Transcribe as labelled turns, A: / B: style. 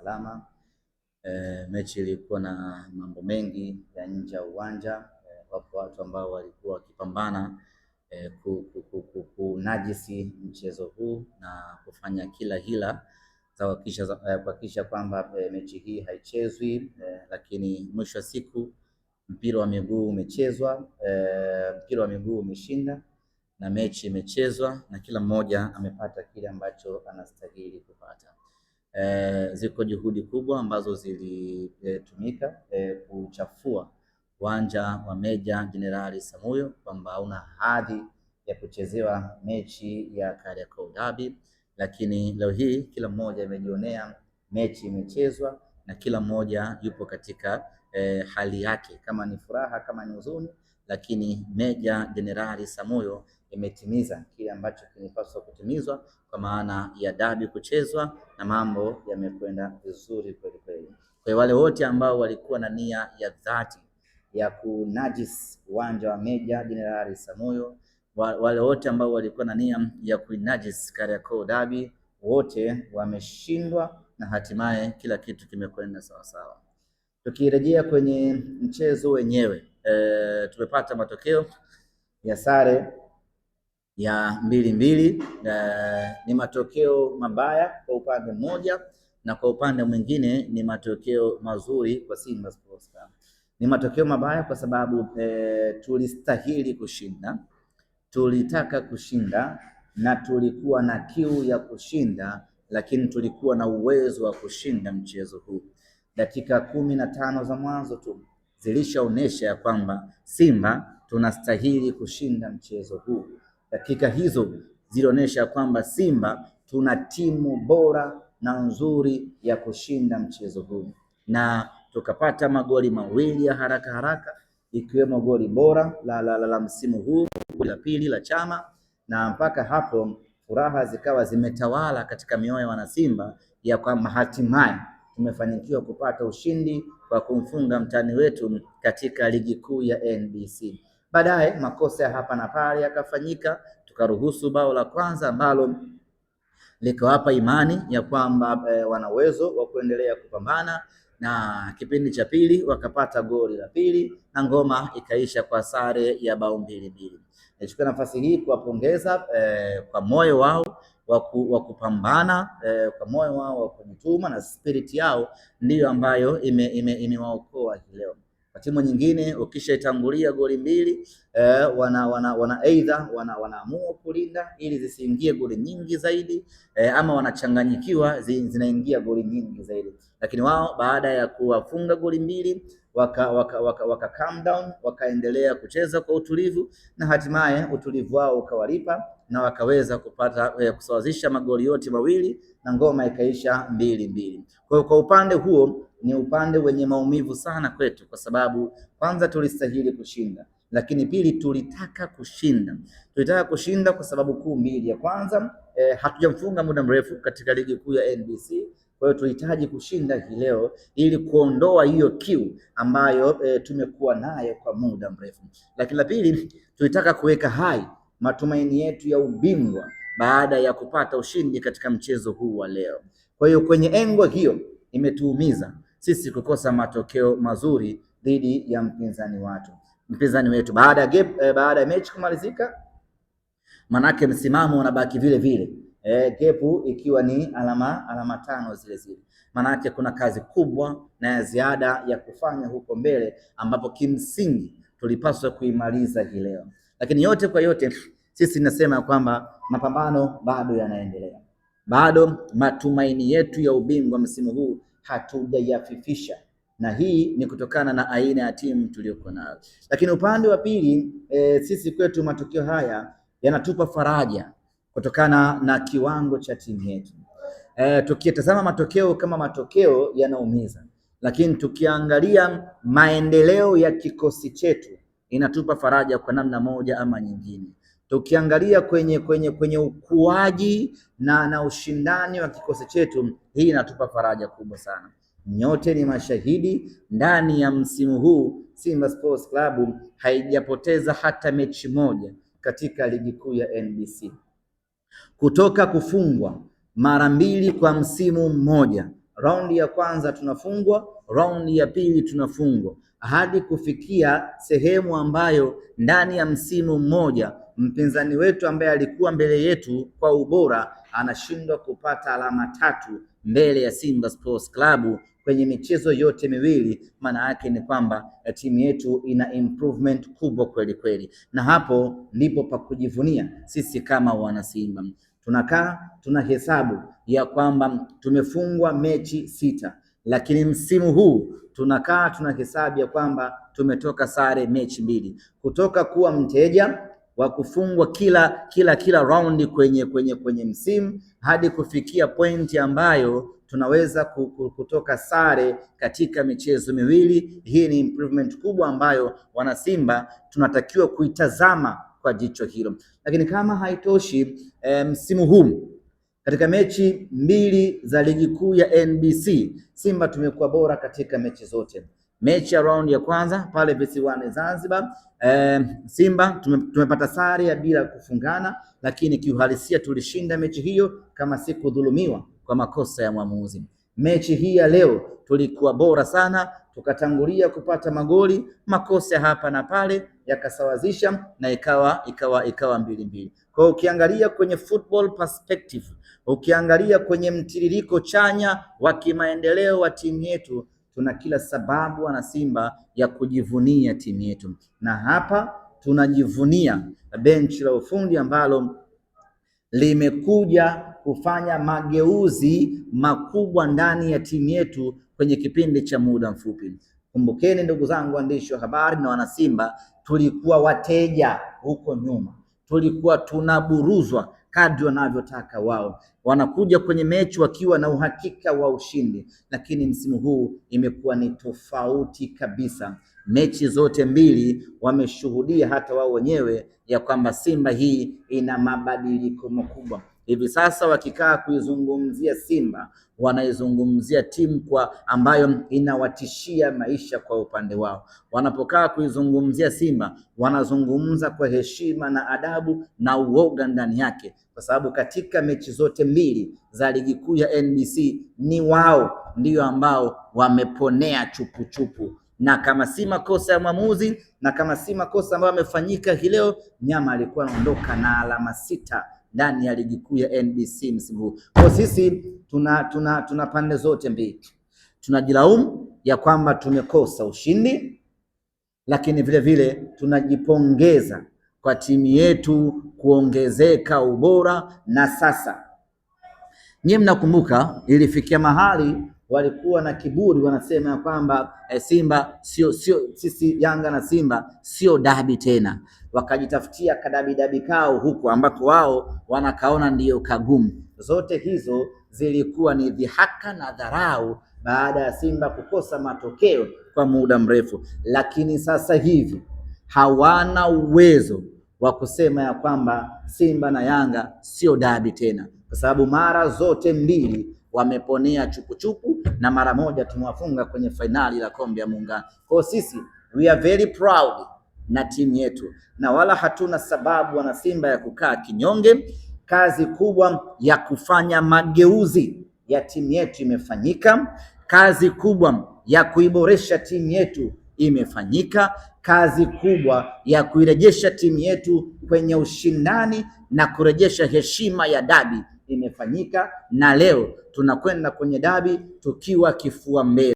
A: salama. Mechi ilikuwa na mambo mengi ya nje ya uwanja. Wapo watu ambao walikuwa wakipambana kunajisi mchezo huu na kufanya kila hila za kuhakikisha kwamba mechi hii haichezwi, lakini mwisho wa siku mpira wa miguu umechezwa, mpira wa miguu umeshinda na mechi imechezwa na kila mmoja amepata kile ambacho anastahili kupata. Ziko juhudi kubwa ambazo zilitumika kuchafua uwanja wa Meja Jenerali Samuyo kwamba hauna hadhi ya kuchezewa mechi ya Kariakoo Derby, lakini leo hii kila mmoja amejionea mechi imechezwa na kila mmoja yupo katika hali yake, kama ni furaha, kama ni huzuni, lakini Meja Jenerali Samuyo imetimiza kile ambacho kilipaswa kutimizwa kwa maana ya dabi kuchezwa na mambo yamekwenda vizuri kweli kweli. Kwa wale wote ambao walikuwa na nia ya dhati ya kunajis uwanja wa Meja Jenerali Samuyo, wale wote ambao walikuwa na nia ya kunajis Kariakoo Derby, wote wameshindwa na hatimaye kila kitu kimekwenda sawa sawa. Tukirejea kwenye mchezo wenyewe, tumepata matokeo ya sare ya 2-2. Ni matokeo mabaya kwa upande mmoja na kwa upande mwingine ni matokeo mazuri kwa Simba Sports Club. Ni matokeo mabaya kwa sababu tulistahili kushinda, tulitaka kushinda na tulikuwa na kiu ya kushinda, lakini tulikuwa na uwezo wa kushinda mchezo huu. Dakika 15 za mwanzo tu zilishaonesha ya kwamba Simba tunastahili kushinda mchezo huu. Dakika hizo zilionyesha kwamba Simba tuna timu bora na nzuri ya kushinda mchezo huu, na tukapata magoli mawili ya haraka haraka, ikiwemo goli bora la msimu huu, la pili la Chama, na mpaka hapo furaha zikawa zimetawala katika mioyo ya wanasimba ya kwamba hatimaye tumefanikiwa kupata ushindi kwa kumfunga mtani wetu katika ligi kuu ya NBC. Baadaye makosa ya hapa na pale yakafanyika, tukaruhusu bao la kwanza ambalo likawapa imani ya kwamba wana uwezo wa kuendelea kupambana, na kipindi cha pili wakapata goli la pili na ngoma ikaisha kwa sare ya bao 2-2. Nichukue nafasi hii kuwapongeza kwa moyo wao wa kupambana, kwa moyo wao wa kujituma na spirit yao ndiyo ambayo imewaokoa leo. Kwa timu nyingine ukishaitangulia goli mbili, wanaamua kulinda ili zisiingie goli nyingi zaidi, ama wanachanganyikiwa zinaingia goli nyingi zaidi, lakini wao baada ya kuwafunga goli mbili waka calm down, wakaendelea kucheza kwa utulivu na hatimaye utulivu wao ukawalipa na wakaweza kupata kusawazisha magoli yote mawili na ngoma ikaisha 2-2. Kwa upande huo ni upande wenye maumivu sana kwetu, kwa sababu kwanza tulistahili kushinda, lakini pili tulitaka kushinda. Tulitaka kushinda kwa sababu kuu mbili. Ya kwanza, hatujamfunga muda mrefu katika ligi kuu ya NBC. Kwa hiyo tulihitaji kushinda hii leo ili kuondoa hiyo kiu ambayo tumekuwa nayo kwa muda mrefu. Lakini la pili, tulitaka kuweka hai matumaini yetu ya ubingwa baada ya kupata ushindi katika mchezo huu wa leo. Kwa hiyo kwenye engo hiyo imetuumiza sisi kukosa matokeo mazuri dhidi ya mpinzani wetu baada ya mechi kumalizika, manake msimamo unabaki vile vile, gepu ikiwa ni alama 5 zile zile. Manake kuna kazi kubwa na ya ziada ya kufanya huko mbele, ambapo kimsingi tulipaswa kuimaliza hii leo. Lakini yote kwa yote sisi nasema kwamba mapambano bado yanaendelea, bado matumaini yetu ya ubingwa msimu huu hatujayafifisha, na hii ni kutokana na aina ya timu tuliyokuwa nayo. Lakini upande wa pili, sisi kwetu matokeo haya yanatupa faraja kutokana na kiwango cha timu yetu. Tukitazama matokeo kama matokeo yanaumiza, lakini tukiangalia maendeleo ya kikosi chetu inatupa faraja kwa namna moja ama nyingine. Tukiangalia kwenye ukuaji na ushindani wa kikosi chetu, hii inatupa faraja kubwa sana. Nyote ni mashahidi, ndani ya msimu huu Simba Sports Club haijapoteza hata mechi moja katika ligi kuu ya NBC. Kutoka kufungwa mara 2 kwa msimu mmoja raundi ya kwanza tunafungwa, raundi ya pili tunafungwa, hadi kufikia sehemu ambayo ndani ya msimu mmoja mpinzani wetu ambaye alikuwa mbele yetu kwa ubora anashindwa kupata alama 3 mbele ya Simba Sports Club kwenye michezo yote miwili. Maana yake ni kwamba timu yetu ina improvement kubwa kweli kweli, na hapo ndipo pa kujivunia sisi kama wana Simba. Tunakaa tunahesabu ya kwamba tumefungwa mechi 6, lakini msimu huu tunakaa tunahesabu ya kwamba tumetoka sare mechi 2, kutoka kuwa mteja wa kufungwa kila raundi kwenye msimu hadi kufikia pointi ambayo tunaweza kutoka sare katika michezo miwili. Hii ni improvement kubwa ambayo wana Simba tunatakiwa kuitazama kwa jicho hilo. Lakini kama haitoshi, msimu huu katika mechi 2 za ligi kuu ya NBC Simba tumekuwa bora katika mechi zote. Mechi ya round ya kwanza pale visiwani Zanzibar, Simba tumepata sare ya bila kufungana, lakini kiuhalisia tulishinda mechi hiyo kama si kudhulumiwa kwa makosa ya mwamuzi. Mechi hii ya leo tulikuwa bora sana, tukatangulia kupata magoli, makosa hapa na pale yakasawazisha na ikawa 2-2. Kwa ukiangalia kwenye football perspective, ukiangalia kwenye mtiririko chanya wa kimaendeleo wa timu yetu, tuna kila sababu wana Simba ya kujivunia timu yetu, na hapa tunajivunia benchi la ufundi ambalo limekuja kufanya mageuzi makubwa ndani ya timu yetu kwenye kipindi cha muda mfupi. Kumbukeni ndugu zangu waandishi wa habari na wana Simba, tulikuwa wateja huko nyuma, tulikuwa tunaburuzwa kadri wanavyotaka wao, wanakuja kwenye mechi wakiwa na uhakika wa ushindi, lakini msimu huu imekuwa ni tofauti kabisa. Mechi zote mbili wameshuhudia hata wao wenyewe ya kwamba Simba hii ina mabadiliko makubwa. Hivi sasa wakikaa kuizungumzia Simba, wanaizungumzia timu kwa ambayo inawatishia maisha kwa upande wao. Wanapokaa kuizungumzia Simba, wanazungumza kwa heshima na adabu na uoga ndani yake, kwa sababu katika mechi zote mbili za ligi kuu ya NBC ni wao ndio ambao wameponea chupu, na kama si makosa ya mwamuzi na kama si makosa ambayo yamefanyika hii leo, Nyama alikuwa anaondoka na alama 6 ndani ya ligi kuu ya NBC msimu huu. Kwa sisi tuna pande zote mbili, tunajilaumu ya kwamba tumekosa ushindi, lakini vile vile tunajipongeza kwa timu yetu kuongezeka ubora. Na sasa nyinyi mnakumbuka ilifikia mahali walikuwa na kiburi, wanasema ya kwamba Simba sio sisi Yanga na Simba sio dabi tena, wakajitafutia kadabi kao huko ambako wao wanakaona ndiyo kagumu. Zote hizo zilikuwa ni dhihaka na dharau baada ya Simba kukosa matokeo kwa muda mrefu, lakini sasa hivi hawana uwezo wa kusema ya kwamba Simba na Yanga sio dabi tena, kwa sababu mara zote mbili wameponea chupu na mara moja tumewafunga kwenye fainali la kombe ya Muungano. Kwa sisi we are very proud na timu yetu, na wala hatuna sababu wana Simba ya kukaa kinyonge. Kazi kubwa ya kufanya mageuzi ya timu yetu imefanyika, kazi kubwa ya kuiboresha timu yetu imefanyika, kazi kubwa ya kuirejesha timu yetu kwenye ushindani na kurejesha heshima ya dabi imefanyika, na leo tunakwenda kwenye dabi tukiwa kifua mbele.